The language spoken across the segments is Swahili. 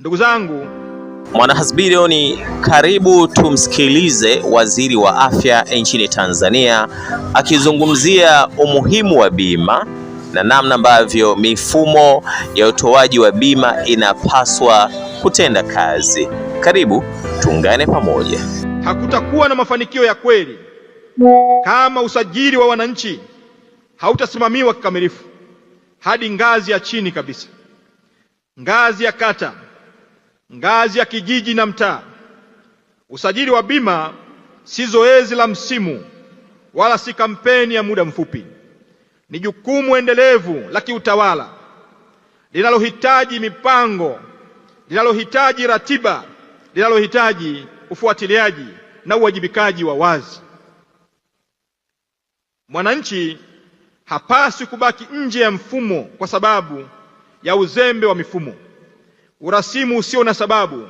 Ndugu zangu Mwanahasbironi, karibu tumsikilize Waziri wa Afya nchini Tanzania akizungumzia umuhimu wa bima na namna ambavyo mifumo ya utoaji wa bima inapaswa kutenda kazi. Karibu tuungane pamoja. Hakutakuwa na mafanikio ya kweli kama usajili wa wananchi hautasimamiwa kikamilifu hadi ngazi ya chini kabisa, ngazi ya kata, ngazi ya kijiji na mtaa. Usajili wa bima si zoezi la msimu wala si kampeni ya muda mfupi. Ni jukumu endelevu la kiutawala linalohitaji mipango, linalohitaji ratiba, linalohitaji ufuatiliaji na uwajibikaji wa wazi. Mwananchi hapaswi kubaki nje ya mfumo kwa sababu ya uzembe wa mifumo, urasimu usio na sababu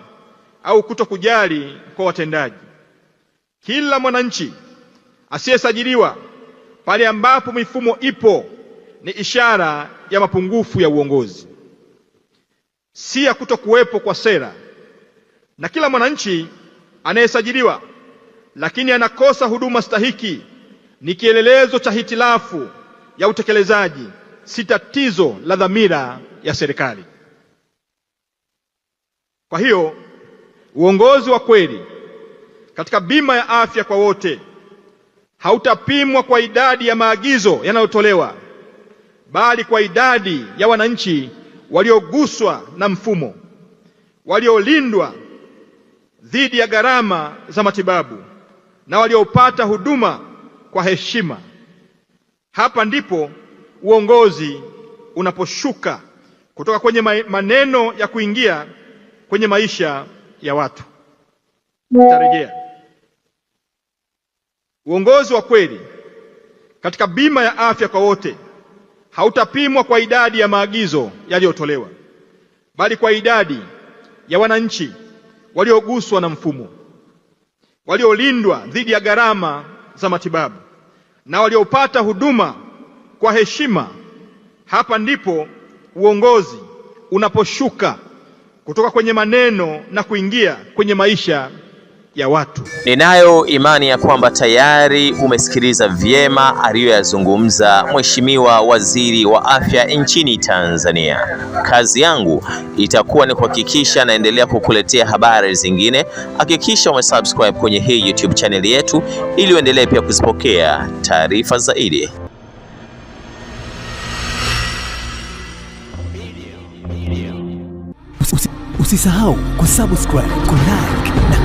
au kutokujali kwa watendaji. Kila mwananchi asiyesajiliwa pale ambapo mifumo ipo ni ishara ya mapungufu ya uongozi, si ya kutokuwepo kwa sera. Na kila mwananchi anayesajiliwa lakini anakosa huduma stahiki ni kielelezo cha hitilafu ya utekelezaji, si tatizo la dhamira ya serikali. Kwa hiyo uongozi wa kweli katika bima ya afya kwa wote hautapimwa kwa idadi ya maagizo yanayotolewa, bali kwa idadi ya wananchi walioguswa na mfumo, waliolindwa dhidi ya gharama za matibabu na waliopata huduma kwa heshima. Hapa ndipo uongozi unaposhuka kutoka kwenye maneno ya kuingia kwenye maisha ya watu. Nitarejea. Uongozi wa kweli katika bima ya afya kwa wote hautapimwa kwa idadi ya maagizo yaliyotolewa, bali kwa idadi ya wananchi walioguswa na mfumo, waliolindwa dhidi ya gharama za matibabu na waliopata huduma kwa heshima. Hapa ndipo uongozi unaposhuka kutoka kwenye maneno na kuingia kwenye maisha ya watu. Ninayo imani ya kwamba tayari umesikiliza vyema aliyoyazungumza Mheshimiwa Waziri wa Afya nchini Tanzania. Kazi yangu itakuwa ni kuhakikisha naendelea kukuletea habari zingine. Hakikisha umesubscribe kwenye hii YouTube channel yetu ili uendelee pia kuzipokea taarifa zaidi. Usisahau kusubscribe, kulike na